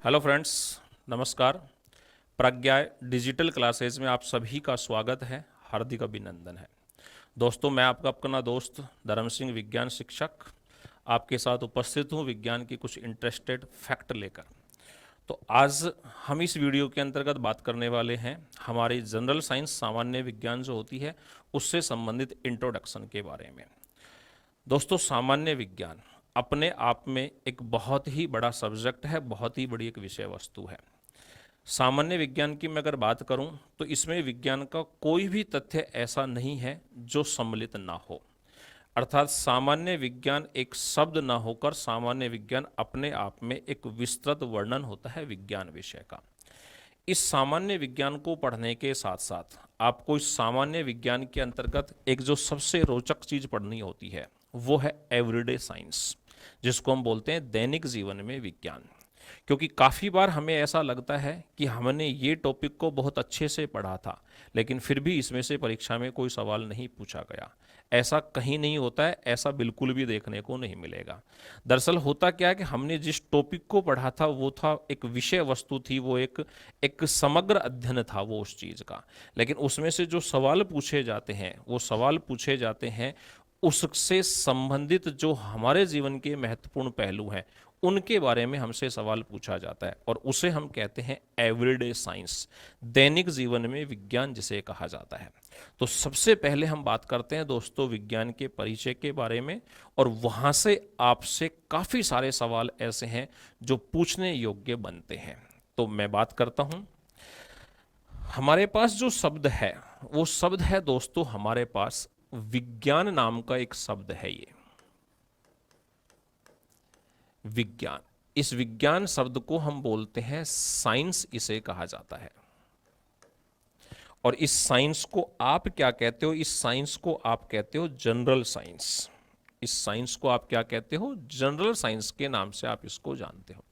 Hello friends, नमस्कार। प्रज्ञा digital classes में आप सभी का स्वागत है, हार्दिक अभिनंदन है। दोस्तों, मैं आपका अपना दोस्त धर्म सिंह, विज्ञान शिक्षक, आपके साथ उपस्थित हूँ विज्ञान की कुछ इंटरेस्टेड फैक्ट लेकर। तो आज हम इस वीडियो के अंतर्गत बात करने वाले हैं हमारी जनरल साइंस, सामान्य विज्ञान जो होती है उससे संबंधित इंट्रोडक्शन के बारे में। दोस्तों, सामान्य विज्ञान अपने आप में एक बहुत ही बड़ा सब्जेक्ट है, बहुत ही बड़ी एक विषय वस्तु है। सामान्य विज्ञान की मैं अगर बात करूं तो इसमें विज्ञान का कोई भी तथ्य ऐसा नहीं है जो सम्मिलित ना हो। अर्थात सामान्य विज्ञान एक शब्द ना होकर सामान्य विज्ञान अपने आप में एक विस्तृत वर्णन होता है विज्ञान विषय का। इस सामान्य विज्ञान को पढ़ने के साथ साथ आपको इस सामान्य विज्ञान के अंतर्गत एक जो सबसे रोचक चीज पढ़नी होती है वो है एवरीडे साइंस, जिसको हम बोलते हैं दैनिक जीवन में विज्ञान। क्योंकि काफ़ी बार हमें ऐसा लगता है कि हमने ये टॉपिक को बहुत अच्छे से पढ़ा था, लेकिन फिर भी इसमें से परीक्षा में कोई सवाल नहीं पूछा गया। ऐसा कहीं नहीं होता है, ऐसा बिल्कुल भी देखने को नहीं मिलेगा। दरअसल होता क्या है कि हमने जिस टॉपिक को पढ़ा था वो था एक विषय वस्तु थी, वो एक समग्र अध्ययन था वो उस चीज़ का। लेकिन उसमें से जो सवाल पूछे जाते हैं वो सवाल पूछे जाते हैं उससे संबंधित जो हमारे जीवन के महत्वपूर्ण पहलू हैं उनके बारे में हमसे सवाल पूछा जाता है, और उसे हम कहते हैं एवरीडे साइंस, दैनिक जीवन में विज्ञान जिसे कहा जाता है। तो सबसे पहले हम बात करते हैं दोस्तों विज्ञान के परिचय के बारे में, और वहाँ से आपसे काफ़ी सारे सवाल ऐसे हैं जो पूछने योग्य बनते हैं। तो मैं बात करता हूँ। हमारे पास जो शब्द है वो शब्द है दोस्तों, हमारे पास विज्ञान नाम का एक शब्द है। ये विज्ञान, इस विज्ञान शब्द को हम बोलते हैं साइंस, इसे कहा जाता है। और इस साइंस को आप क्या कहते हो? इस साइंस को आप कहते हो जनरल साइंस। इस साइंस को आप क्या कहते हो? जनरल साइंस के नाम से आप इसको जानते हो।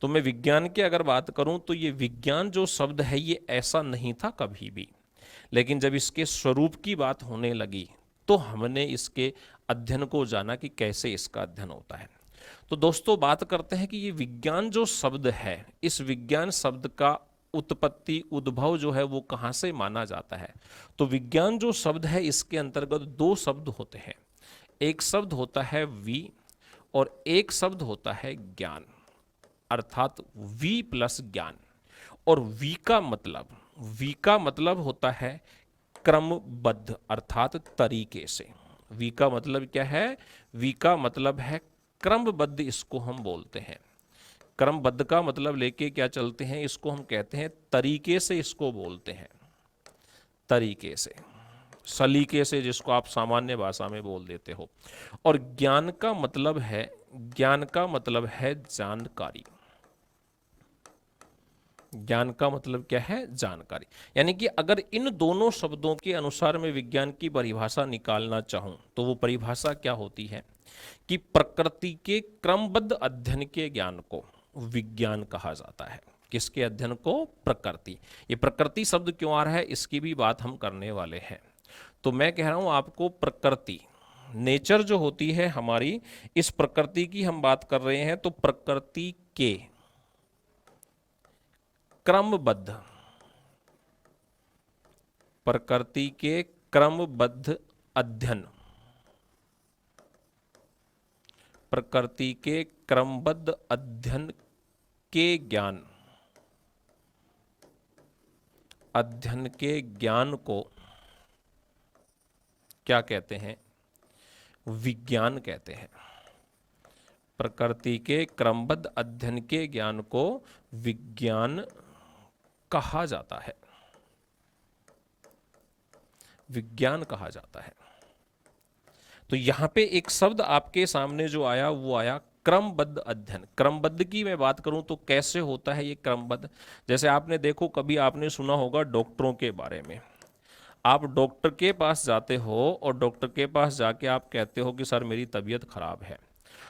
तो मैं विज्ञान की अगर बात करूं तो ये विज्ञान जो शब्द है ये ऐसा नहीं था कभी भी, लेकिन जब इसके स्वरूप की बात होने लगी तो हमने इसके अध्ययन को जाना कि कैसे इसका अध्ययन होता है। तो दोस्तों बात करते हैं कि ये विज्ञान जो शब्द है, इस विज्ञान शब्द का उत्पत्ति, उद्भव जो है वो कहाँ से माना जाता है। तो विज्ञान जो शब्द है इसके अंतर्गत दो शब्द होते हैं। एक शब्द होता है वी और एक शब्द होता है ज्ञान, अर्थात वी प्लस ज्ञान। और वी का मतलब होता है क्रमबद्ध, अर्थात तरीके से। वी का मतलब क्या है? वी का मतलब है क्रमबद्ध, इसको हम बोलते हैं। क्रमबद्ध का मतलब लेके क्या चलते हैं, इसको हम कहते हैं तरीके से, इसको बोलते हैं तरीके से, सलीके से, जिसको आप सामान्य भाषा में बोल देते हो। और ज्ञान का मतलब है, ज्ञान का मतलब है जानकारी। ज्ञान का मतलब क्या है? जानकारी। यानी कि अगर इन दोनों शब्दों के अनुसार मैं विज्ञान की परिभाषा निकालना चाहूं तो वो परिभाषा क्या होती है कि प्रकृति के क्रमबद्ध अध्ययन के ज्ञान को विज्ञान कहा जाता है। किसके अध्ययन को? प्रकृति। ये प्रकृति शब्द क्यों आ रहा है इसकी भी बात हम करने वाले हैं। तो मैं कह रहा हूं आपको, प्रकृति, नेचर जो होती है हमारी, इस प्रकृति की हम बात कर रहे हैं। तो प्रकृति के क्रमबद्ध, प्रकृति के क्रमबद्ध अध्ययन, प्रकृति के क्रमबद्ध अध्ययन के ज्ञान, अध्ययन के ज्ञान को क्या कहते हैं? विज्ञान कहते हैं। प्रकृति के क्रमबद्ध अध्ययन के ज्ञान को विज्ञान कहा जाता है, विज्ञान कहा जाता है। तो यहां पे एक शब्द आपके सामने जो आया वो आया क्रमबद्ध अध्ययन। क्रमबद्ध की मैं बात करूं तो कैसे होता है ये क्रमबद्ध? जैसे आपने देखो, कभी आपने सुना होगा डॉक्टरों के बारे में। आप डॉक्टर के पास जाते हो और डॉक्टर के पास जाके आप कहते हो कि सर मेरी तबीयत खराब है।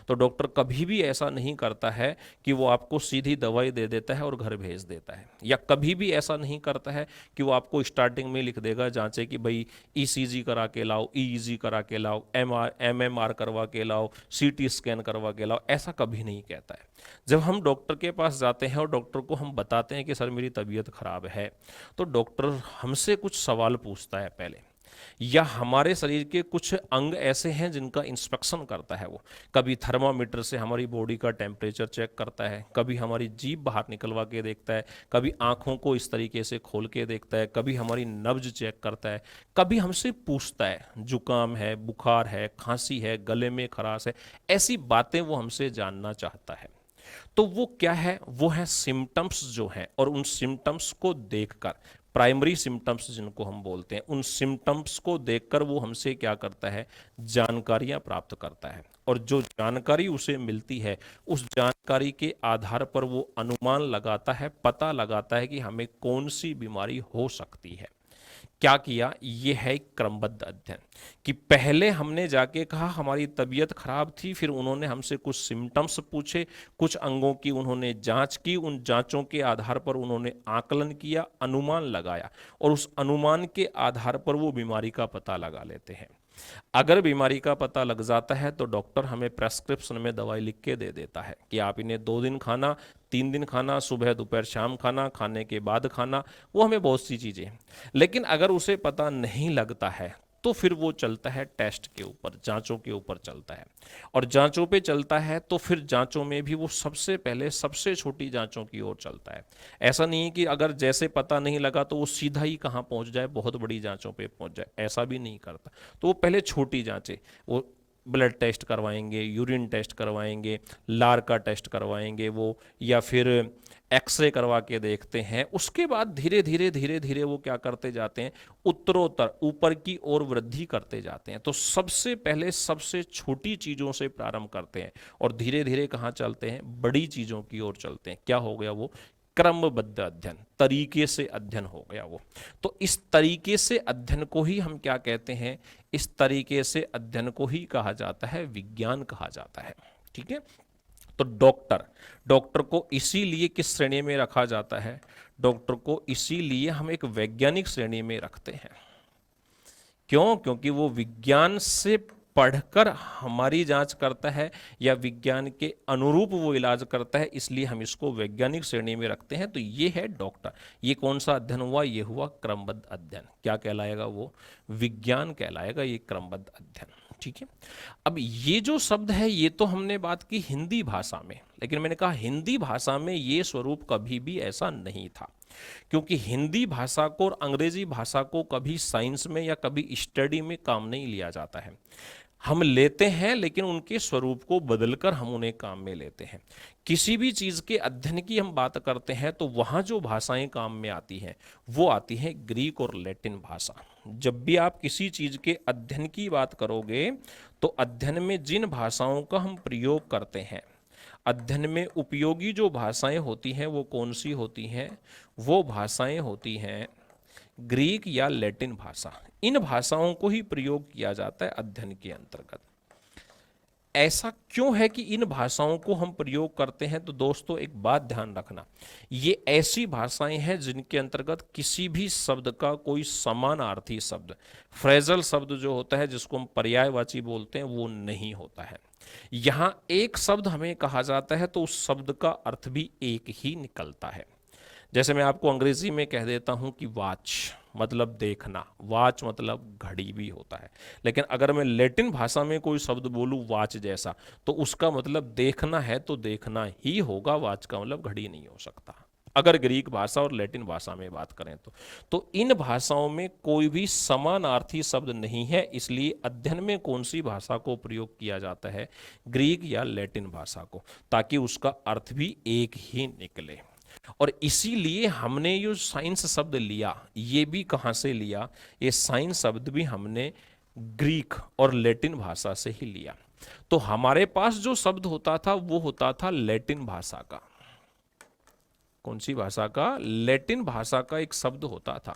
तो डॉक्टर कभी भी ऐसा नहीं करता है कि वो आपको सीधी दवाई दे देता है और घर भेज देता है, या कभी भी ऐसा नहीं करता है कि वो आपको स्टार्टिंग में लिख देगा जांचे कि भाई ईसीजी करा के लाओ, ईईजी करा के लाओ, एमएमआर करवा के लाओ, सीटी स्कैन करवा के लाओ, ऐसा कभी नहीं कहता है। जब हम डॉक्टर के पास जाते हैं और डॉक्टर को हम बताते हैं कि सर मेरी तबीयत खराब है, तो डॉक्टर हमसे कुछ सवाल पूछता है पहले, या हमारे शरीर के कुछ अंग ऐसे हैं जिनका इंस्पेक्शन करता है। वो कभी थर्मामीटर से हमारी बॉडी का टेम्परेचर चेक करता है, कभी हमारी जीभ बाहर निकलवा के देखता है, कभी आंखों को इस तरीके से खोल के देखता है, कभी हमारी नब्ज चेक करता है, कभी हमसे पूछता है जुकाम है, बुखार है, खांसी है, गले में खराश है, ऐसी बातें वो हमसे जानना चाहता है। तो वो क्या है, वो है सिम्टम्स जो हैं, और उन सिम्टम्स को देखकर, प्राइमरी सिम्टम्स जिनको हम बोलते हैं, उन सिम्टम्स को देखकर वो हमसे क्या करता है, जानकारियां प्राप्त करता है। और जो जानकारी उसे मिलती है, उस जानकारी के आधार पर वो अनुमान लगाता है, पता लगाता है कि हमें कौन सी बीमारी हो सकती है। क्या किया, ये है एक क्रमबद्ध अध्ययन, कि पहले हमने जाके कहा हमारी तबीयत खराब थी, फिर उन्होंने हमसे कुछ सिम्टम्स पूछे, कुछ अंगों की उन्होंने जांच की, उन जांचों के आधार पर उन्होंने आकलन किया, अनुमान लगाया, और उस अनुमान के आधार पर वो बीमारी का पता लगा लेते हैं। अगर बीमारी का पता लग जाता है तो डॉक्टर हमें प्रेस्क्रिप्शन में दवाई लिख के दे देता है कि आप इन्हें 2 दिन खाना, 3 दिन खाना, सुबह दोपहर शाम खाना, खाने के बाद खाना, वो हमें बहुत सी चीज़ें। लेकिन अगर उसे पता नहीं लगता है तो फिर वो चलता है टेस्ट के ऊपर, जांचों के ऊपर चलता है, और जांचों पे चलता है तो फिर जांचों में भी वो सबसे पहले सबसे छोटी जांचों की ओर चलता है। ऐसा नहीं है कि अगर जैसे पता नहीं लगा तो वो सीधा ही कहाँ पहुंच जाए, बहुत बड़ी जांचों पे पहुंच जाए, ऐसा भी नहीं करता। तो वो पहले छोटी जांचें, वो ब्लड टेस्ट करवाएंगे, यूरिन टेस्ट करवाएंगे, लार का टेस्ट करवाएंगे वो, या फिर एक्सरे करवा के देखते हैं। उसके बाद धीरे धीरे धीरे धीरे वो क्या करते जाते हैं, उत्तरोत्तर ऊपर की ओर वृद्धि करते जाते हैं। तो सबसे पहले सबसे छोटी चीज़ों से प्रारंभ करते हैं और धीरे धीरे कहाँ चलते हैं, बड़ी चीज़ों की ओर चलते हैं। क्या हो गया वो, क्रमबद्ध अध्ययन, तरीके से अध्ययन हो गया वो। तो इस तरीके से अध्ययन को ही हम क्या कहते हैं, इस तरीके से अध्ययन को ही कहा जाता है विज्ञान कहा जाता है। ठीक है। तो डॉक्टर को इसीलिए किस श्रेणी में रखा जाता है, डॉक्टर को इसीलिए हम एक वैज्ञानिक श्रेणी में रखते हैं। क्यों, क्योंकि वो विज्ञान से पढ़कर हमारी जांच करता है या विज्ञान के अनुरूप वो इलाज करता है, इसलिए हम इसको वैज्ञानिक श्रेणी में रखते हैं। तो ये है डॉक्टर। ये कौन सा अध्ययन हुआ, ये हुआ क्रमबद्ध अध्ययन। क्या कहलाएगा वो, विज्ञान कहलाएगा ये क्रमबद्ध अध्ययन। ठीक है। अब ये जो शब्द है ये तो हमने बात की हिंदी भाषा में, लेकिन मैंने कहा हिंदी भाषा में ये स्वरूप कभी भी ऐसा नहीं था, क्योंकि हिंदी भाषा को और अंग्रेजी भाषा को कभी साइंस में या कभी स्टडी में काम नहीं लिया जाता है। हम लेते हैं लेकिन उनके स्वरूप को बदलकर हम उन्हें काम में लेते हैं। किसी भी चीज़ के अध्ययन की हम बात करते हैं तो वहाँ जो भाषाएं काम में आती हैं वो आती हैं ग्रीक और लैटिन भाषा। जब भी आप किसी चीज़ के अध्ययन की बात करोगे तो अध्ययन में जिन भाषाओं का हम प्रयोग करते हैं, अध्ययन में उपयोगी जो भाषाएं होती हैं वो कौन सी होती हैं, वो भाषाएं होती हैं ग्रीक या लैटिन भाषा। इन भाषाओं को ही प्रयोग किया जाता है अध्ययन के अंतर्गत। ऐसा क्यों है कि इन भाषाओं को हम प्रयोग करते हैं, तो दोस्तों एक बात ध्यान रखना, ये ऐसी भाषाएं हैं जिनके अंतर्गत किसी भी शब्द का कोई समानार्थी शब्द, फ्रेजल शब्द जो होता है जिसको हम पर्यायवाची बोलते हैं, वो नहीं होता है। यहाँ एक शब्द हमें कहा जाता है तो उस शब्द का अर्थ भी एक ही निकलता है। जैसे मैं आपको अंग्रेजी में कह देता हूं कि वॉच मतलब देखना, वॉच मतलब घड़ी भी होता है, लेकिन अगर मैं लैटिन भाषा में कोई शब्द बोलूं वॉच जैसा, तो उसका मतलब देखना है तो देखना ही होगा, वॉच का मतलब घड़ी नहीं हो सकता, अगर ग्रीक भाषा और लैटिन भाषा में बात करें तो इन भाषाओं में कोई भी समानार्थी शब्द नहीं है। इसलिए अध्ययन में कौन सी भाषा को प्रयोग किया जाता है, ग्रीक या लैटिन भाषा को, ताकि उसका अर्थ भी एक ही निकले। और इसीलिए हमने ये साइंस शब्द लिया, ये भी कहाँ से लिया, ये साइंस शब्द भी हमने ग्रीक और लैटिन भाषा से ही लिया। तो हमारे पास जो शब्द होता था वो होता था लैटिन भाषा का। कौन सी भाषा का, लैटिन भाषा का एक शब्द होता था,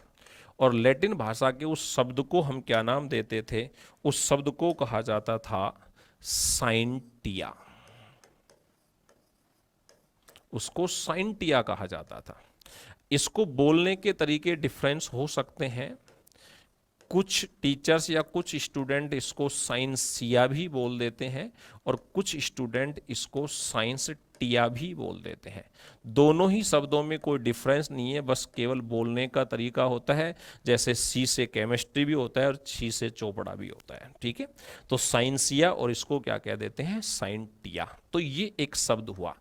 और लैटिन भाषा के उस शब्द को हम क्या नाम देते थे, उस शब्द को कहा जाता था साइंटिया। उसको साइंटिया कहा जाता था। इसको बोलने के तरीके डिफरेंस हो सकते हैं। कुछ टीचर्स या कुछ स्टूडेंट इसको साइंसिया भी बोल देते हैं और कुछ स्टूडेंट इसको साइंस टिया भी बोल देते हैं। दोनों ही शब्दों में कोई डिफरेंस नहीं है, बस केवल बोलने का तरीका होता है। जैसे सी से केमिस्ट्री भी होता है और सी से चोपड़ा भी होता है, ठीक है। तो साइंसिया और इसको क्या कह देते हैं, साइंटिया। तो ये एक शब्द हुआ।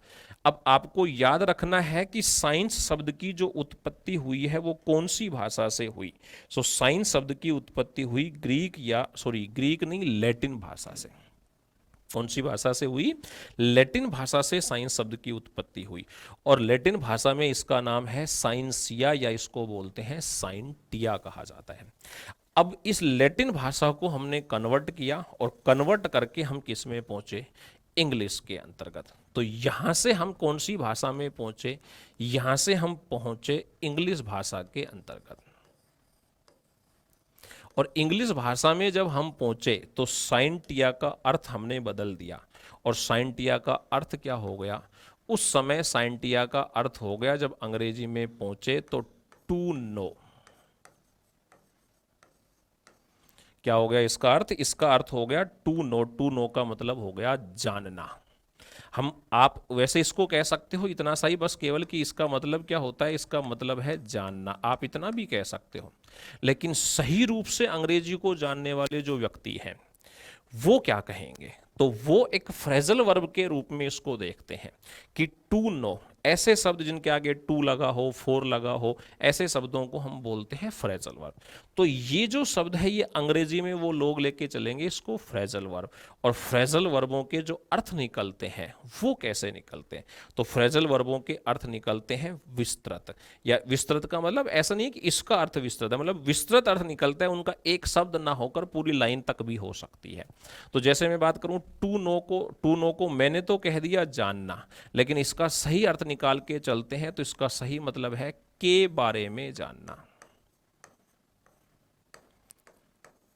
अब आपको याद रखना है कि साइंस शब्द की जो उत्पत्ति हुई है वो कौन सी भाषा से हुई। सो साइंस शब्द की उत्पत्ति हुई ग्रीक नहीं, लैटिन भाषा से। कौन सी भाषा से हुई, लैटिन भाषा से साइंस शब्द की उत्पत्ति हुई। और लैटिन भाषा में इसका नाम है साइंसिया, या इसको बोलते हैं साइंटिया कहा जाता है। अब इस लैटिन भाषा को हमने कन्वर्ट किया और कन्वर्ट करके हम किस में पहुंचे, इंग्लिश के अंतर्गत। तो यहां से हम कौन सी भाषा में पहुंचे, यहां से हम पहुंचे इंग्लिश भाषा के अंतर्गत। और इंग्लिश भाषा में जब हम पहुंचे तो साइंटिया का अर्थ हमने बदल दिया। और साइंटिया का अर्थ क्या हो गया, उस समय साइंटिया का अर्थ हो गया, जब अंग्रेजी में पहुंचे तो टू नो। क्या हो गया इसका अर्थ, इसका अर्थ हो गया टू नो। टू नो का मतलब हो गया जानना। आप वैसे इसको कह सकते हो इतना सा ही, बस केवल कि इसका मतलब क्या होता है, इसका मतलब है जानना। आप इतना भी कह सकते हो। लेकिन सही रूप से अंग्रेजी को जानने वाले जो व्यक्ति हैं वो क्या कहेंगे, तो वो एक फ्रेजल वर्ब के रूप में इसको देखते हैं कि टू नो। ऐसे शब्द जिनके आगे टू लगा हो, फोर लगा हो, ऐसे शब्दों को हम बोलते हैं फ्रेजल वर्ब। तो ये जो शब्द है ये अंग्रेजी में वो लोग लेके चलेंगे इसको फ्रेजल वर्ब। और फ्रेजल वर्बों के जो अर्थ निकलते हैं वो कैसे निकलते हैं, तो फ्रेजल वर्बों के अर्थ निकलते हैं विस्तृत। या विस्तृत का मतलब ऐसा नहीं है कि इसका अर्थ विस्तृत है, मतलब विस्तृत अर्थ निकलता है, उनका एक शब्द ना होकर पूरी लाइन तक भी हो सकती है। तो जैसे मैं बात करूं टू नो को मैंने तो कह दिया जानना, लेकिन इसका सही अर्थ निकाल के चलते हैं तो इसका सही मतलब है के बारे में जानना,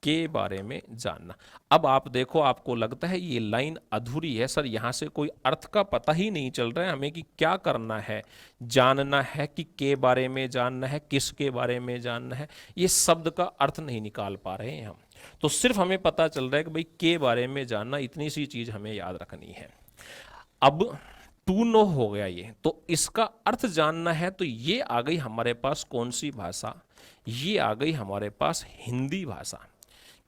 के बारे में जानना। अब आप देखो, आपको लगता है ये लाइन अधूरी है सर, यहां से कोई अर्थ का पता ही नहीं चल रहा है हमें कि क्या करना है, जानना है कि के बारे में जानना है, किसके बारे में जानना है, ये शब्द का अर्थ नहीं निकाल पा रहे हैं हम। तो सिर्फ हमें पता चल रहा है कि भाई के बारे में जानना, इतनी सी चीज हमें याद रखनी है। अब टू नो हो गया ये, तो इसका अर्थ जानना है, तो ये आ गई हमारे पास कौन सी भाषा, ये आ गई हमारे पास हिंदी भाषा।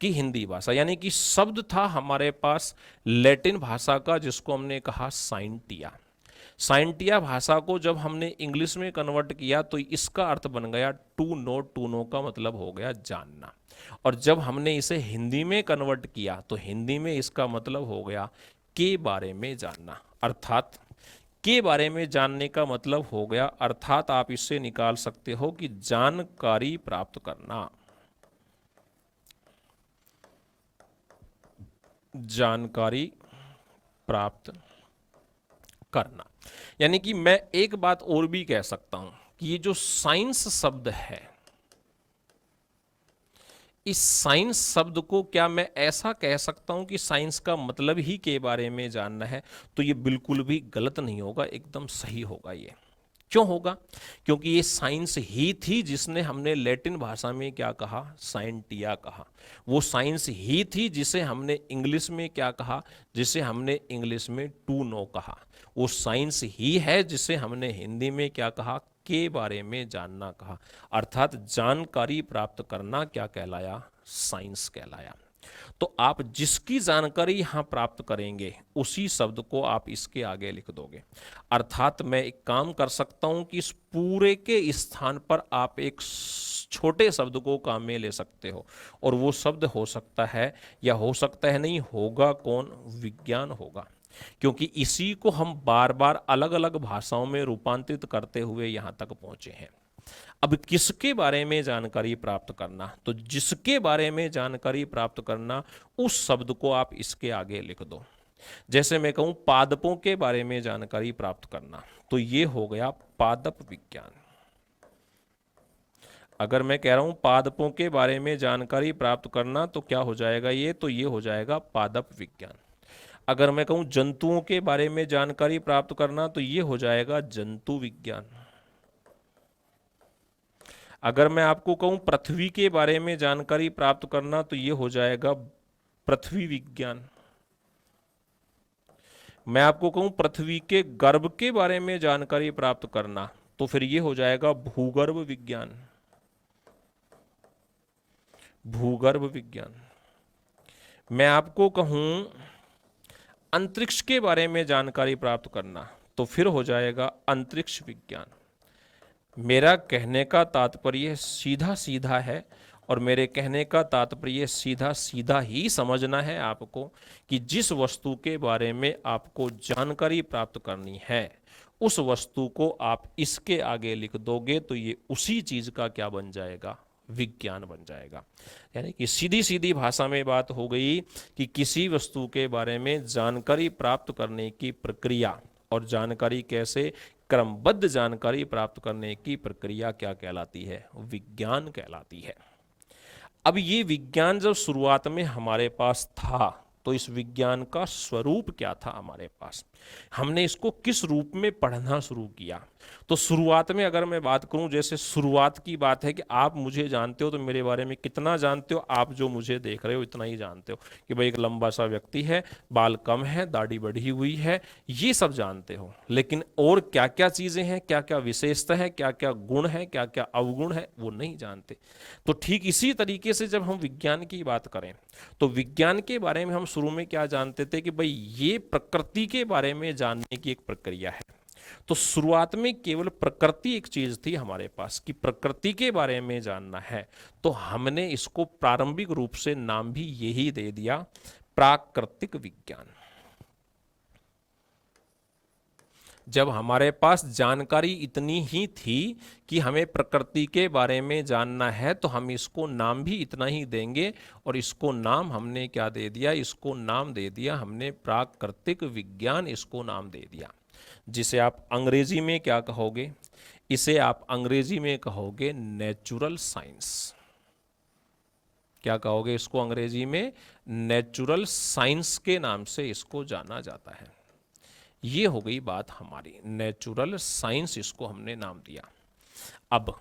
कि हिंदी भाषा यानी कि शब्द था हमारे पास लैटिन भाषा का जिसको हमने कहा साइंटिया। साइंटिया भाषा को जब हमने इंग्लिश में कन्वर्ट किया तो इसका अर्थ बन गया टू नो। टू नो का मतलब हो गया जानना। और जब हमने इसे हिंदी में कन्वर्ट किया तो हिंदी में इसका मतलब हो गया के बारे में जानना। अर्थात के बारे में जानने का मतलब हो गया, अर्थात आप इससे निकाल सकते हो कि जानकारी प्राप्त करना, जानकारी प्राप्त करना। यानी कि मैं एक बात और भी कह सकता हूं कि ये जो साइंस शब्द है, इस साइंस शब्द को क्या मैं ऐसा कह सकता हूं कि साइंस का मतलब ही के बारे में जानना है, तो ये बिल्कुल भी गलत नहीं होगा, एकदम सही होगा। ये क्यों होगा, क्योंकि ये साइंस ही थी जिसने हमने लैटिन भाषा में क्या कहा, साइंटिया कहा। वो साइंस ही थी जिसे हमने इंग्लिश में क्या कहा, जिसे हमने इंग्लिश में टू नो कहा। वो साइंस ही है जिसे हमने हिंदी में क्या कहा, के बारे में जानना कहा। अर्थात जानकारी प्राप्त करना क्या कहलाया, साइंस कहलाया। तो आप जिसकी जानकारी यहां प्राप्त करेंगे उसी शब्द को आप इसके आगे लिख दोगे। अर्थात मैं एक काम कर सकता हूं कि इस पूरे के स्थान पर आप एक छोटे शब्द को काम में ले सकते हो, और वो शब्द हो सकता है, या हो सकता है नहीं, होगा कौन, विज्ञान होगा। क्योंकि इसी को हम बार बार अलग अलग भाषाओं में रूपांतरित करते हुए यहां तक पहुंचे हैं। अब किसके बारे में जानकारी प्राप्त करना, तो जिसके बारे में जानकारी प्राप्त करना उस शब्द को आप इसके आगे लिख दो। जैसे मैं कहूं पादपों के बारे में जानकारी प्राप्त करना, तो ये हो गया पादप विज्ञान। अगर मैं कह रहा हूं पादपों के बारे में जानकारी प्राप्त करना तो क्या हो जाएगा ये, तो ये हो जाएगा पादप विज्ञान। अगर मैं कहूँ जंतुओं के बारे में जानकारी प्राप्त करना तो ये हो जाएगा जंतु विज्ञान। अगर मैं आपको कहूँ पृथ्वी के बारे में जानकारी प्राप्त करना तो ये हो जाएगा पृथ्वी विज्ञान। मैं आपको कहूँ पृथ्वी के गर्भ के बारे में जानकारी प्राप्त करना तो फिर ये हो जाएगा भूगर्भ विज्ञान। भूगर्भ विज्ञान। मैं आपको कहूँ अंतरिक्ष के बारे में जानकारी प्राप्त करना तो फिर हो जाएगा अंतरिक्ष विज्ञान। मेरा कहने का तात्पर्य सीधा सीधा है और मेरे कहने का तात्पर्य सीधा सीधा ही समझना है आपको कि जिस वस्तु के बारे में आपको जानकारी प्राप्त करनी है उस वस्तु को आप इसके आगे लिख दोगे तो ये उसी चीज का क्या बन जाएगा, विज्ञान बन जाएगा। यानी कि सीधी सीधी भाषा में बात हो गई कि किसी वस्तु के बारे में जानकारी प्राप्त करने की प्रक्रिया और जानकारी कैसे क्रमबद्ध जानकारी प्राप्त करने की प्रक्रिया क्या कहलाती है, विज्ञान कहलाती है। अब ये विज्ञान जब शुरुआत में हमारे पास था तो इस विज्ञान का स्वरूप क्या था हमारे पास, हमने इसको किस रूप में पढ़ना शुरू किया। तो शुरुआत में अगर मैं बात करूं, जैसे शुरुआत की बात है कि आप मुझे जानते हो तो मेरे बारे में कितना जानते हो, आप जो मुझे देख रहे हो इतना ही जानते हो कि भाई एक लंबा सा व्यक्ति है, बाल कम है, दाढ़ी बढ़ी हुई है, ये सब जानते हो। लेकिन और क्या क्या चीज़ें हैं, क्या क्या विशेषता है, क्या क्या गुण है, क्या क्या अवगुण है, वो नहीं जानते। तो ठीक इसी तरीके से जब हम विज्ञान की बात करें तो विज्ञान के बारे में हम शुरू में क्या जानते थे कि भाई ये प्रकृति के बारे में जानने की एक प्रक्रिया है। तो शुरुआत में केवल प्रकृति एक चीज थी हमारे पास कि प्रकृति के बारे में जानना है, तो हमने इसको प्रारंभिक रूप से नाम भी यही दे दिया, प्राकृतिक विज्ञान। जब हमारे पास जानकारी इतनी ही थी कि हमें प्रकृति के बारे में जानना है तो हम इसको नाम भी इतना ही देंगे और इसको नाम हमने क्या दे दिया, इसको नाम दे दिया हमने प्राकृतिक विज्ञान, इसको नाम दे दिया। जिसे आप अंग्रेजी में क्या कहोगे, इसे आप अंग्रेजी में कहोगे नेचुरल साइंस। क्या कहोगे इसको अंग्रेजी में, नेचुरल साइंस के नाम से इसको जाना जाता है। ये हो गई बात हमारी, नेचुरल साइंस इसको हमने नाम दिया। अब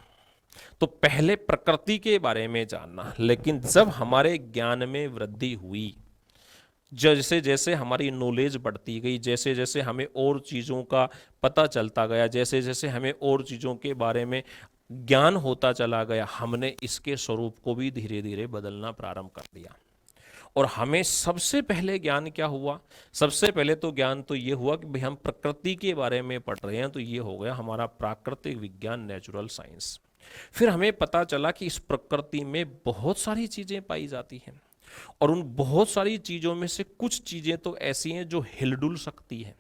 तो पहले प्रकृति के बारे में जानना, लेकिन जब हमारे ज्ञान में वृद्धि हुई, जैसे जैसे हमारी नॉलेज बढ़ती गई, जैसे जैसे हमें और चीज़ों का पता चलता गया, जैसे जैसे हमें और चीज़ों के बारे में ज्ञान होता चला गया, हमने इसके स्वरूप को भी धीरे धीरे बदलना प्रारंभ कर दिया। और हमें सबसे पहले ज्ञान क्या हुआ, सबसे पहले तो ज्ञान तो ये हुआ कि भाई हम प्रकृति के बारे में पढ़ रहे हैं, तो ये हो गया हमारा प्राकृतिक विज्ञान, नेचुरल साइंस। फिर हमें पता चला कि इस प्रकृति में बहुत सारी चीज़ें पाई जाती हैं और उन बहुत सारी चीज़ों में से कुछ चीज़ें तो ऐसी हैं जो हिलडुल सकती हैं,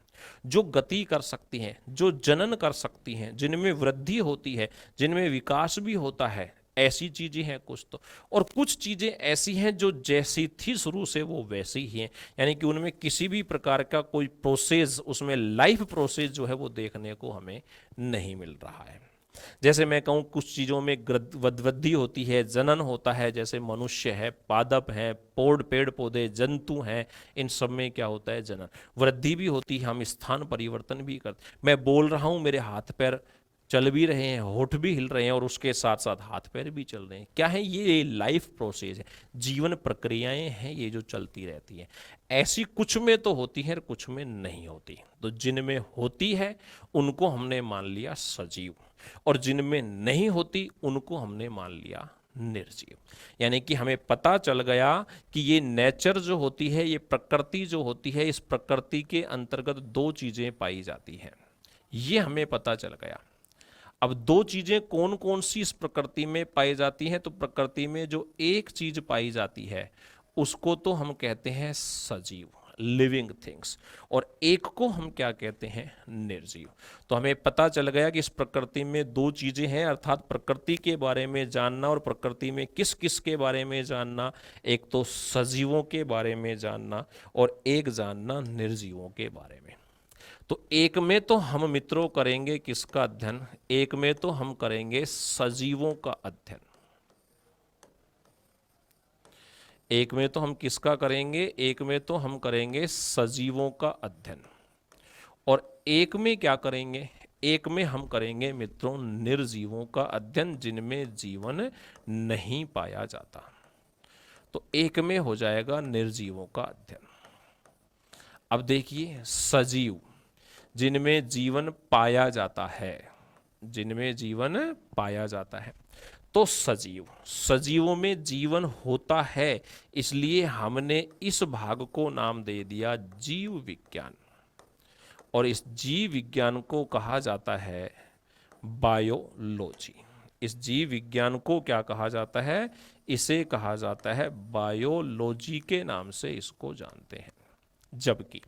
जो गति कर सकती हैं, जो जनन कर सकती हैं, जिनमें वृद्धि होती है, जिनमें विकास भी होता है, ऐसी चीज़ें हैं कुछ तो। और कुछ चीज़ें ऐसी हैं जो जैसी थी शुरू से वो वैसी ही हैं, यानी कि उनमें किसी भी प्रकार का कोई प्रोसेस, उसमें लाइफ प्रोसेस जो है वो देखने को हमें नहीं मिल रहा है। जैसे मैं कहूँ कुछ चीज़ों में वृद्धि होती है, जनन होता है, जैसे मनुष्य है, पादप है, पेड़ पौधे, जंतु हैं, इन सब में क्या होता है, जनन। वृद्धि भी होती है, हम स्थान परिवर्तन भी करते। मैं बोल रहा हूँ, मेरे हाथ पैर चल भी रहे हैं, होठ भी हिल रहे हैं और उसके साथ साथ हाथ पैर भी चल रहे हैं। क्या है ये लाइफ प्रोसेस है, जीवन प्रक्रियाएं हैं ये जो चलती रहती हैं। ऐसी कुछ में तो होती है, कुछ में नहीं होती। तो जिनमें होती है उनको हमने मान लिया सजीव, और जिनमें नहीं होती उनको हमने मान लिया निर्जीव। यानी कि हमें पता चल गया कि ये नेचर जो होती है, ये प्रकृति जो होती है, इस प्रकृति के अंतर्गत दो चीजें पाई जाती हैं, ये हमें पता चल गया। अब दो चीजें कौन कौन सी इस प्रकृति में पाई जाती हैं, तो प्रकृति में जो एक चीज पाई जाती है उसको तो हम कहते हैं सजीव, लिविंग थिंग्स, और एक को हम क्या कहते हैं, निर्जीव। तो हमें पता चल गया कि इस प्रकृति में दो चीजें हैं, अर्थात प्रकृति के बारे में जानना और प्रकृति में किस किस के बारे में जानना, एक तो सजीवों के बारे में जानना और एक जानना निर्जीवों के बारे में। तो एक में तो हम मित्रों करेंगे किसका अध्ययन, एक में तो हम करेंगे सजीवों का अध्ययन। एक में तो हम किसका करेंगे, एक में तो हम करेंगे सजीवों का अध्ययन, और एक में क्या करेंगे, एक में हम करेंगे मित्रों निर्जीवों का अध्ययन जिनमें जीवन नहीं पाया जाता। तो एक में हो जाएगा निर्जीवों का अध्ययन। अब देखिए सजीव जिनमें जीवन पाया जाता है, जिनमें जीवन पाया जाता है, तो सजीव, सजीवों में जीवन होता है, इसलिए हमने इस भाग को नाम दे दिया जीव विज्ञान, और इस जीव विज्ञान को कहा जाता है बायोलॉजी। इस जीव विज्ञान को क्या कहा जाता है, इसे कहा जाता है बायोलॉजी के नाम से इसको जानते हैं। जबकि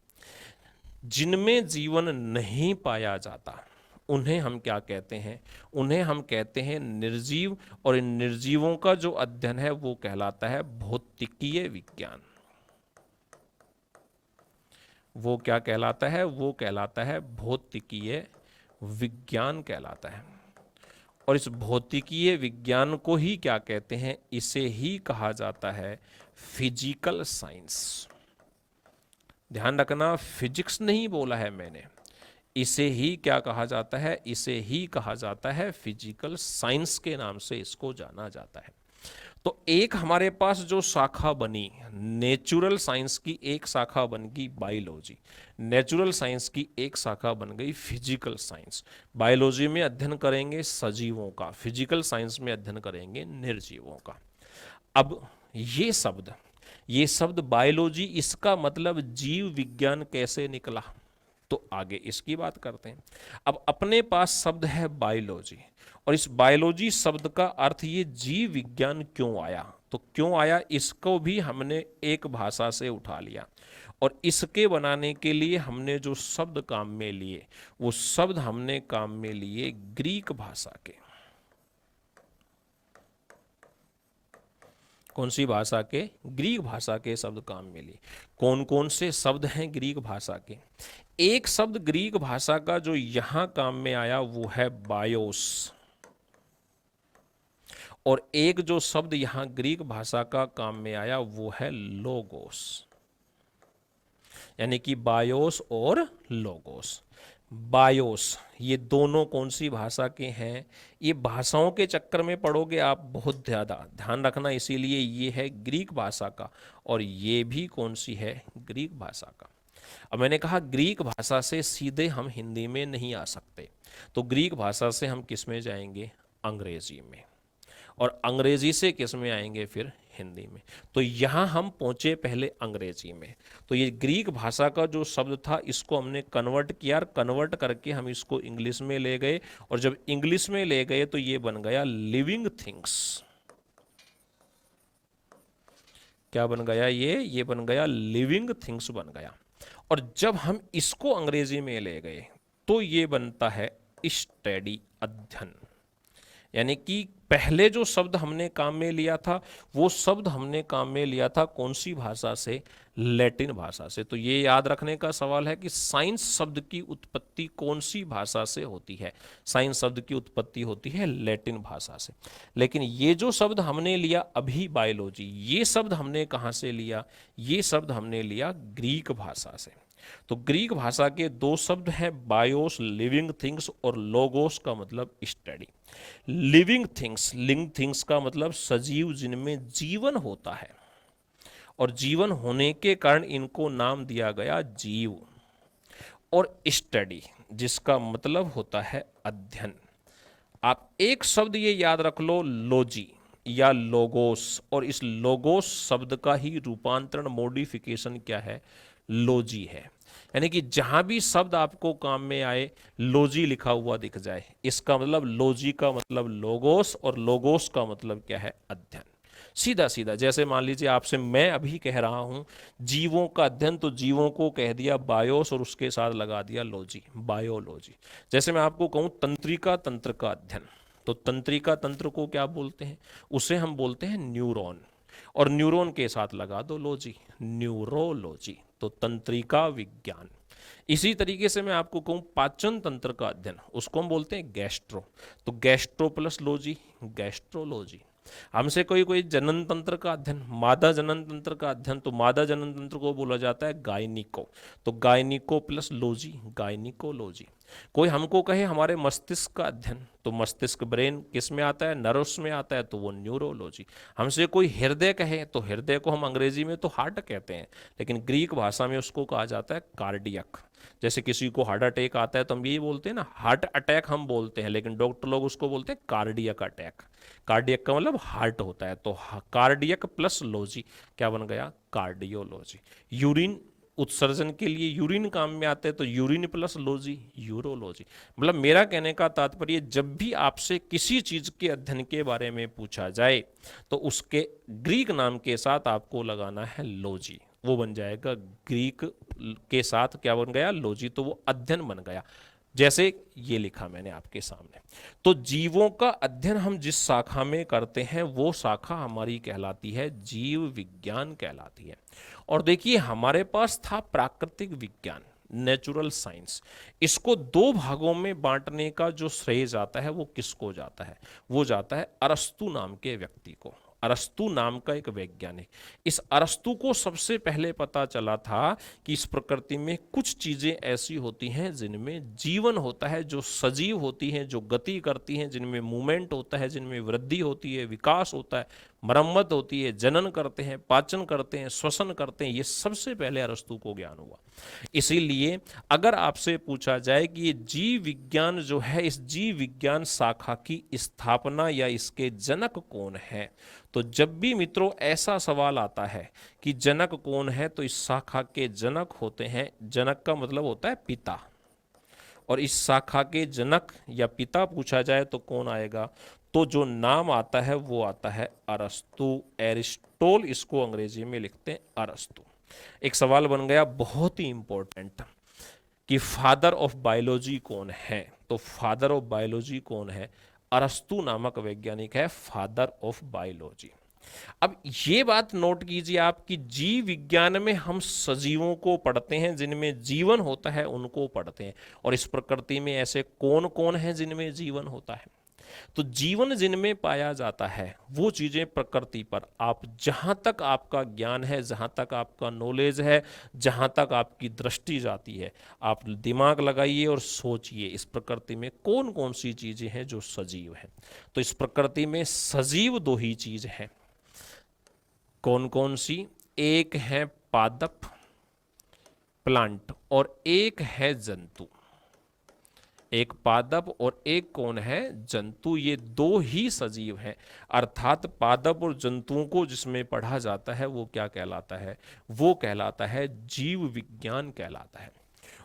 जिनमें जीवन नहीं पाया जाता उन्हें हम क्या कहते हैं, उन्हें हम कहते हैं निर्जीव, और इन निर्जीवों का जो अध्ययन है वो कहलाता है भौतिकीय विज्ञान। वो क्या कहलाता है, वो कहलाता है भौतिकीय विज्ञान कहलाता है। और इस भौतिकीय विज्ञान को ही क्या कहते हैं, इसे ही कहा जाता है फिजिकल साइंस। ध्यान रखना, फिजिक्स नहीं बोला है मैंने, इसे ही क्या कहा जाता है, इसे ही कहा जाता है फिजिकल साइंस के नाम से इसको जाना जाता है। तो एक हमारे पास जो शाखा बनी नेचुरल साइंस की, एक शाखा बन गई बायोलॉजी, नेचुरल साइंस की एक शाखा बन गई फिजिकल साइंस। बायोलॉजी में अध्ययन करेंगे सजीवों का, फिजिकल साइंस में अध्ययन करेंगे निर्जीवों का। अब ये शब्द बायोलॉजी, इसका मतलब जीव विज्ञान कैसे निकला, तो आगे इसकी बात करते हैं। अब अपने पास शब्द है बायोलॉजी, और इस बायोलॉजी शब्द का अर्थ ये जीव विज्ञान क्यों आया, तो क्यों आया इसको भी हमने एक भाषा से उठा लिया, और इसके बनाने के लिए हमने जो शब्द काम में लिए वो शब्द हमने काम में लिए ग्रीक भाषा के। कौन सी भाषा के, ग्रीक भाषा के शब्द काम में लिए। कौन कौन से शब्द हैं ग्रीक भाषा के, एक शब्द ग्रीक भाषा का जो यहां काम में आया वो है बायोस, और एक जो शब्द यहां ग्रीक भाषा का काम में आया वो है लोगोस, यानी कि बायोस और लोगोस। बायोस ये दोनों कौन सी भाषा के हैं, ये भाषाओं के चक्कर में पढ़ोगे आप बहुत ज़्यादा, ध्यान रखना, इसीलिए ये है ग्रीक भाषा का, और ये भी कौन सी है, ग्रीक भाषा का। अब मैंने कहा ग्रीक भाषा से सीधे हम हिंदी में नहीं आ सकते, तो ग्रीक भाषा से हम किस में जाएंगे, अंग्रेजी में, और अंग्रेजी से किस में आएंगे, फिर हिंदी में। तो यहाँ हम पहुँचे पहले अंग्रेजी में, तो ये ग्रीक भाषा का जो शब्द था इसको हमने कन्वर्ट किया, और कन्वर्ट करके हम इसको इंग्लिश में ले गए, और जब इंग्लिश में ले गए तो ये बन गया लिविंग थिंग्स। क्या बन गया ये बन गया लिविंग थिंग्स बन गया। और जब हम इसको अंग्रेजी में ले गए तो ये बनता है स्टडी, अध्ययन। यानी कि पहले जो शब्द हमने काम में लिया था वो शब्द हमने काम में लिया था कौन सी भाषा से, लैटिन भाषा से। तो ये याद रखने का सवाल है कि साइंस शब्द की उत्पत्ति कौन सी भाषा से होती है, साइंस शब्द की उत्पत्ति होती है लैटिन भाषा से। लेकिन ये जो शब्द हमने लिया अभी बायोलॉजी, ये शब्द हमने कहाँ से लिया, ये शब्द हमने लिया ग्रीक भाषा से। तो ग्रीक भाषा के दो शब्द हैं बायोस लिविंग थिंग्स, और लोगोस का मतलब स्टडी। लिविंग थिंग्स का मतलब सजीव जिनमें जीवन होता है, और जीवन होने के कारण इनको नाम दिया गया जीव। और स्टडी जिसका मतलब होता है अध्ययन। आप एक शब्द ये याद रख लो, लॉजी या लोगोस, और इस लोगोस शब्द का ही रूपांतरण मॉडिफिकेशन क्या है, लॉजी है। यानी कि जहां भी शब्द आपको काम में आए लॉजी लिखा हुआ दिख जाए, इसका मतलब लॉजी का मतलब लोगोस, और लोगोस का मतलब क्या है, अध्ययन। सीधा सीधा जैसे मान लीजिए आपसे मैं अभी कह रहा हूं जीवों का अध्ययन, तो जीवों को कह दिया बायोस और उसके साथ लगा दिया लॉजी, बायोलॉजी। जैसे मैं आपको कहूं तंत्रिका तंत्र का अध्ययन, तो तंत्रिका तंत्र को क्या बोलते हैं, उसे हम बोलते हैं न्यूरॉन, और न्यूरॉन के साथ लगा दो लॉजी, न्यूरोलॉजी, तो तंत्रिका विज्ञान। इसी तरीके से मैं आपको कहूं पाचन तंत्र का अध्ययन, उसको हम बोलते हैं गैस्ट्रो, तो गैस्ट्रो प्लस लॉजी, गैस्ट्रोलॉजी। हमसे कोई कोई जनन तंत्र का अध्ययन, मादा जनन तंत्र का अध्ययन, तो मादा जनन तंत्र को बोला जाता है गायनिको। तो गायनिको प्लस लॉजी, गायनिकोलॉजी। कोई हमको कहे हमारे मस्तिष्क का अध्ययन, तो मस्तिष्क ब्रेन किस में आता है, नर्व्स में आता है, तो वो न्यूरोलॉजी। हमसे कोई हृदय कहे तो हृदय को हम अंग्रेजी में तो हार्ट कहते हैं, लेकिन ग्रीक भाषा में उसको कहा जाता है कार्डियक। जैसे किसी को हार्ट अटैक आता है तो हम यही बोलते हैं ना, हार्ट अटैक हम बोलते हैं, लेकिन डॉक्टर लोग उसको बोलते हैं कार्डियक अटैक। कार्डियक का मतलब हार्ट होता है, तो कार्डियक प्लस लॉजी क्या बन गया, कार्डियोलॉजी। यूरिन उत्सर्जन के लिए यूरिन काम में आते हैं, तो यूरिन प्लस लॉजी, यूरोलॉजी। मतलब मेरा कहने का तात्पर्य, जब भी आपसे किसी चीज के अध्ययन के बारे में पूछा जाए तो उसके ग्रीक नाम के साथ आपको लगाना है लॉजी, वो बन जाएगा ग्रीक के साथ क्या बन गया, लॉजी, तो वो अध्ययन बन गया। जैसे ये लिखा मैंने आपके सामने। तो जीवों का अध्ययन हम जिस शाखा में करते हैं वो शाखा हमारी कहलाती है जीव विज्ञान कहलाती है। और देखिए हमारे पास था प्राकृतिक विज्ञान, नेचुरल साइंस। इसको दो भागों में बांटने का जो श्रेय जाता है वो किसको जाता है, वो जाता है अरस्तु नाम के व्यक्ति को। अरस्तु नाम का एक वैज्ञानिक, इस अरस्तु को सबसे पहले पता चला था कि इस प्रकृति में कुछ चीजें ऐसी होती हैं जिनमें जीवन होता है, जो सजीव होती हैं, जो गति करती हैं, जिनमें मूवमेंट होता है, जिनमें वृद्धि होती है, विकास होता है, मरम्मत होती है, जनन करते हैं, पाचन करते हैं, श्वसन करते हैं। ये सबसे पहले अरस्तु को ज्ञान हुआ। इसीलिए अगर आपसे पूछा जाए कि ये जीव विज्ञान जो है, इस जीव विज्ञान शाखा की स्थापना या इसके जनक कौन है, तो जब भी मित्रों ऐसा सवाल आता है कि जनक कौन है, तो इस शाखा के जनक होते हैं, जनक का मतलब होता है पिता, और इस शाखा के जनक या पिता पूछा जाए तो कौन आएगा, तो जो नाम आता है वो आता है अरस्तु, एरिस्टोल इसको अंग्रेजी में लिखते हैं अरस्तु। एक सवाल बन गया बहुत ही इंपॉर्टेंट कि फादर ऑफ बायोलॉजी कौन है, तो फादर ऑफ बायोलॉजी कौन है, अरस्तु नामक वैज्ञानिक है फादर ऑफ बायोलॉजी। अब ये बात नोट कीजिए आप कि जीव विज्ञान में हम सजीवों को पढ़ते हैं, जिनमें जीवन होता है उनको पढ़ते हैं, और इस प्रकृति में ऐसे कौन कौन है जिनमें जीवन होता है। तो जीवन जिनमें पाया जाता है वो चीजें प्रकृति पर आप जहां तक आपका ज्ञान है, जहां तक आपका नॉलेज है, जहां तक आपकी दृष्टि जाती है, आप दिमाग लगाइए और सोचिए इस प्रकृति में कौन कौन सी चीजें हैं जो सजीव हैं। तो इस प्रकृति में सजीव दो ही चीज हैं। कौन कौन सी, एक है पादप प्लांट और एक है जंतु। एक पादप और एक कौन है, जंतु। ये दो ही सजीव हैं, अर्थात पादप और जंतुओं को जिसमें पढ़ा जाता है वो क्या कहलाता है, वो कहलाता है जीव विज्ञान कहलाता है।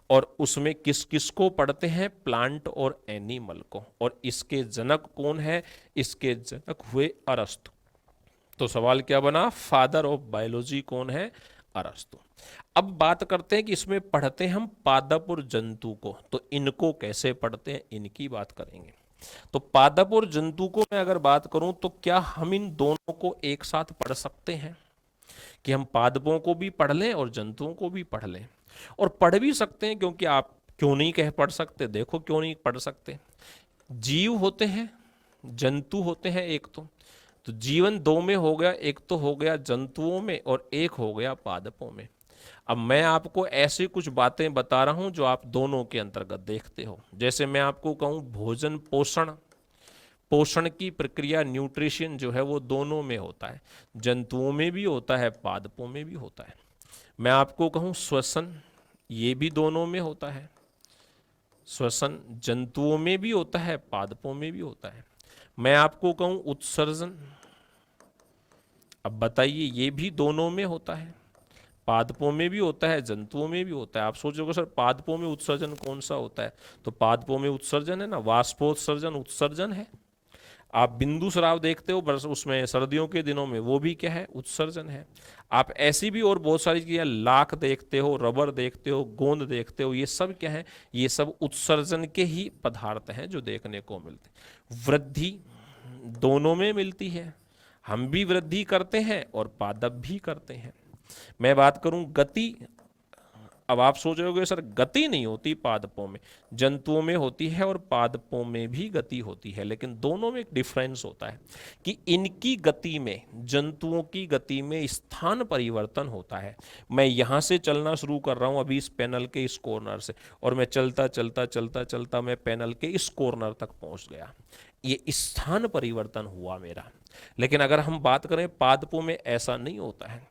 और उसमें किस किस को पढ़ते हैं, प्लांट और एनिमल को। और इसके जनक कौन है, इसके जनक हुए अरस्तु। तो सवाल क्या बना, फादर ऑफ बायोलॉजी कौन है, अरस्तु। अब बात करते हैं कि इसमें पढ़ते हैं हम पादप और जंतु को, तो इनको कैसे पढ़ते हैं, इनकी बात करेंगे। तो पादप और जंतु को मैं अगर बात करूं तो क्या हम इन दोनों को एक साथ पढ़ सकते हैं, कि हम पादपों को भी पढ़ लें और जंतुओं को भी पढ़ लें। और पढ़ भी सकते हैं, क्योंकि आप क्यों नहीं कह पढ़ सकते, देखो क्यों नहीं पढ़ सकते। जीव होते हैं, जंतु होते हैं एक तो जीवन दो में हो गया, एक तो हो गया जंतुओं में और एक हो गया पादपों में। अब मैं आपको ऐसी कुछ बातें बता रहा हूं जो आप दोनों के अंतर्गत देखते हो। जैसे मैं आपको कहूं भोजन पोषण, पोषण की प्रक्रिया न्यूट्रिशन जो है वो दोनों में होता है, जंतुओं में भी होता है, पादपों में भी होता है। मैं आपको कहूं श्वसन, ये भी दोनों में होता है, श्वसन जंतुओं में भी होता है, पादपों में भी होता है। मैं आपको कहूं उत्सर्जन, अब बताइए ये भी दोनों में होता है, पादपों में भी होता है, जंतुओं में भी होता है। आप सोचोगे सर पादपों में उत्सर्जन कौन सा होता है, तो पादपों में उत्सर्जन है ना, वाष्पोत्सर्जन उत्सर्जन है। आप बिंदु स्राव देखते हो बस उसमें सर्दियों के दिनों में, वो भी क्या है, उत्सर्जन है। आप ऐसी भी और बहुत सारी चीजें, लाख देखते हो, रबर देखते हो, गोंद देखते हो, ये सब क्या है, ये सब उत्सर्जन के ही पदार्थ हैं जो देखने को मिलते हैं। वृद्धि दोनों में मिलती है, हम भी वृद्धि करते हैं और पादप भी करते हैं। मैं बात करूं गति, अब आप सोच रहे होगे सर गति नहीं होती पादपों में, जंतुओं में होती है और पादपों में भी गति होती है, लेकिन दोनों में एक डिफरेंस होता है कि इनकी गति में, जंतुओं की गति में स्थान परिवर्तन होता है। मैं यहाँ से चलना शुरू कर रहा हूँ अभी इस पैनल के इस कॉर्नर से, और मैं चलता चलता चलता चलता मैं पैनल के इस कॉर्नर तक पहुँच गया, ये स्थान परिवर्तन हुआ मेरा। लेकिन अगर हम बात करें पादपों में ऐसा नहीं होता है।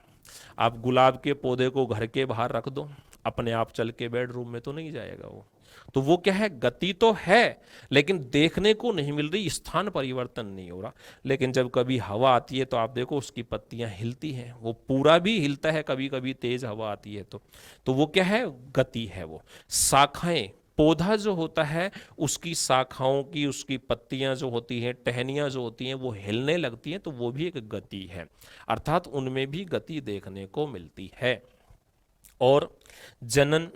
आप गुलाब के पौधे को घर के बाहर रख दो, अपने आप चल के बेडरूम में तो नहीं जाएगा वो। तो वो क्या है, गति तो है लेकिन देखने को नहीं मिल रही, स्थान परिवर्तन नहीं हो रहा। लेकिन जब कभी हवा आती है तो आप देखो उसकी पत्तियां हिलती हैं, वो पूरा भी हिलता है, कभी कभी तेज हवा आती है तो वो क्या है, गति है। वो शाखाएं, पौधा जो होता है उसकी शाखाओं की, उसकी पत्तियां जो होती हैं, टहनियां जो होती हैं, वो हिलने लगती हैं, तो वो भी एक गति है, अर्थात उनमें भी गति देखने को मिलती है। और जनन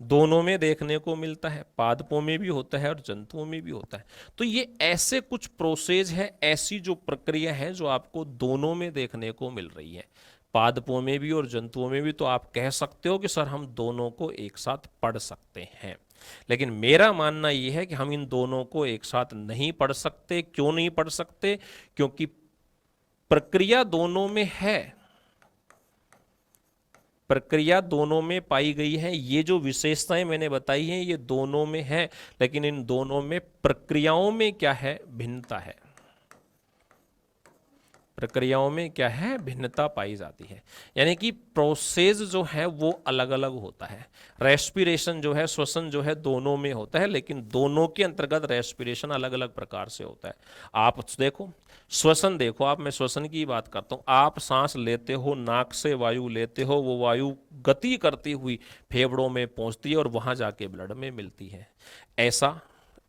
दोनों में देखने को मिलता है, पादपों में भी होता है और जंतुओं में भी होता है। तो ये ऐसे कुछ प्रोसेस है, ऐसी जो प्रक्रिया है जो आपको दोनों में देखने को मिल रही है, पादपों में भी और जंतुओं में भी। तो आप कह सकते हो कि सर हम दोनों को एक साथ पढ़ सकते हैं, लेकिन मेरा मानना यह है कि हम इन दोनों को एक साथ नहीं पढ़ सकते। क्यों नहीं पढ़ सकते? क्योंकि प्रक्रिया दोनों में है, प्रक्रिया दोनों में पाई गई है, ये जो विशेषताएं मैंने बताई हैं ये दोनों में है, लेकिन इन दोनों में प्रक्रियाओं में क्या है, भिन्नता है। प्रक्रियाओं में क्या है, भिन्नता पाई जाती है, यानी कि प्रोसेस जो है वो अलग अलग होता है। रेस्पिरेशन जो है, श्वसन जो है, दोनों में होता है, लेकिन दोनों के अंतर्गत रेस्पिरेशन अलग अलग प्रकार से होता है। आप देखो श्वसन, देखो आप, मैं श्वसन की बात करता हूँ, आप सांस लेते हो, नाक से वायु लेते हो, वो वायु गति करती हुई फेफड़ों में पहुँचती है और वहाँ जाके ब्लड में मिलती है।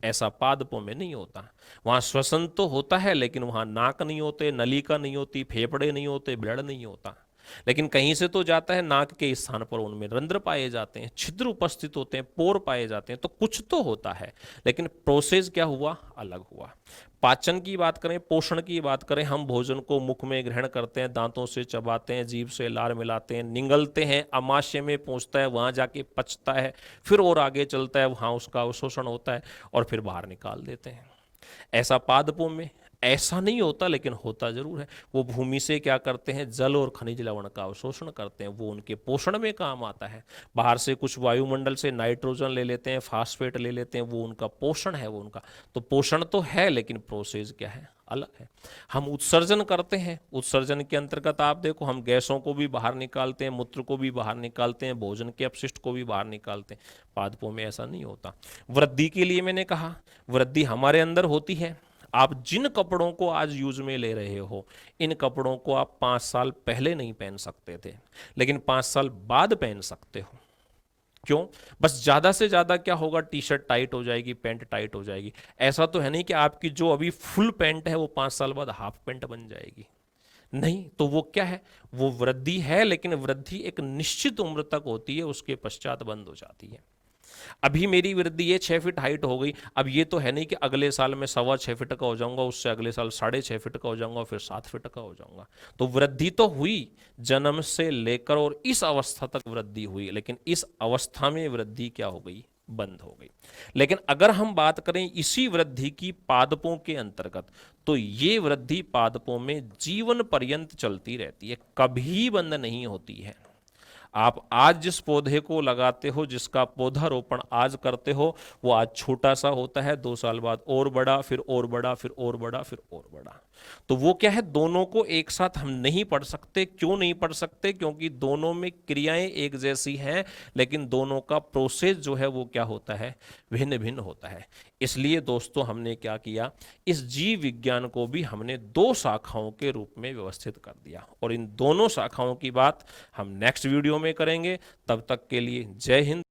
ऐसा पादपों में नहीं होता। वहाँ श्वसन तो होता है लेकिन वहाँ नाक नहीं होते, नलिका नहीं होती, फेफड़े नहीं होते, ब्लड नहीं होता। लेकिन कहीं से तो जाता है, नाक के स्थान पर उनमें रंध्र पाए जाते हैं, छिद्र उपस्थित होते हैं, पोर पाए जाते हैं, तो कुछ तो होता है, लेकिन प्रोसेस क्या हुआ, अलग हुआ। पाचन की बात करें, पोषण की बात करें, हम भोजन को मुख में ग्रहण करते हैं, दांतों से चबाते हैं, जीभ से लार मिलाते हैं, निगलते हैं, अमाशय में पहुंचता है, वहां जाके पचता है, फिर और आगे चलता है, वहां उसका अवशोषण होता है और फिर बाहर निकाल देते हैं। ऐसा पादपों में ऐसा नहीं होता, लेकिन होता जरूर है। वो भूमि से क्या करते हैं, जल और खनिज लवण का अवशोषण करते हैं, वो उनके पोषण में काम आता है। बाहर से कुछ वायुमंडल से नाइट्रोजन ले लेते हैं, फास्फेट ले लेते हैं, वो उनका पोषण है, वो उनका तो पोषण तो है, लेकिन प्रोसेस क्या है, अलग है। हम उत्सर्जन करते हैं, उत्सर्जन के अंतर्गत आप देखो हम गैसों को भी बाहर निकालते हैं, मूत्र को भी बाहर निकालते हैं, भोजन के अपशिष्ट को भी बाहर निकालते हैं। पादपों में ऐसा नहीं होता। वृद्धि के लिए मैंने कहा, वृद्धि हमारे अंदर होती है। आप जिन कपड़ों को आज यूज में ले रहे हो, इन कपड़ों को आप 5 साल पहले नहीं पहन सकते थे, लेकिन 5 साल बाद पहन सकते हो। क्यों? बस ज्यादा से ज्यादा क्या होगा, टी शर्ट टाइट हो जाएगी, पैंट टाइट हो जाएगी। ऐसा तो है नहीं कि आपकी जो अभी फुल पैंट है वो 5 साल बाद हाफ पैंट बन जाएगी, नहीं। तो वो क्या है, वो वृद्धि है, लेकिन वृद्धि एक निश्चित उम्र तक होती है, उसके पश्चात बंद हो जाती है। अभी मेरी वृद्धि ये 6 फीट हाइट हो गई, अब ये तो है नहीं कि अगले साल मैं 6.25 फीट का हो जाऊंगा, उससे अगले साल 6.5 फीट का हो जाऊंगा, फिर 7 फीट का हो जाऊंगा। तो वृद्धि तो हुई, जन्म से लेकर और इस अवस्था तक वृद्धि हुई, लेकिन इस अवस्था में वृद्धि क्या हो गई, बंद हो गई। लेकिन अगर हम बात करें इसी वृद्धि की पादपों के अंतर्गत, तो ये वृद्धि पादपों में जीवन पर्यंत चलती रहती है, कभी बंद नहीं होती है। आप आज जिस पौधे को लगाते हो, जिसका पौधारोपण आज करते हो, वो आज छोटा सा होता है, 2 साल बाद और बड़ा, फिर और बड़ा, फिर और बड़ा, फिर और बड़ा। तो वो क्या है, दोनों को एक साथ हम नहीं पढ़ सकते। क्यों नहीं पढ़ सकते? क्योंकि दोनों में क्रियाएं एक जैसी हैं, लेकिन दोनों का प्रोसेस जो है वो क्या होता है, भिन्न भिन्न होता है। इसलिए दोस्तों हमने क्या किया, इस जीव विज्ञान को भी हमने 2 शाखाओं के रूप में व्यवस्थित कर दिया, और इन दोनों शाखाओं की बात हम नेक्स्ट वीडियो में करेंगे। तब तक के लिए जय हिंद।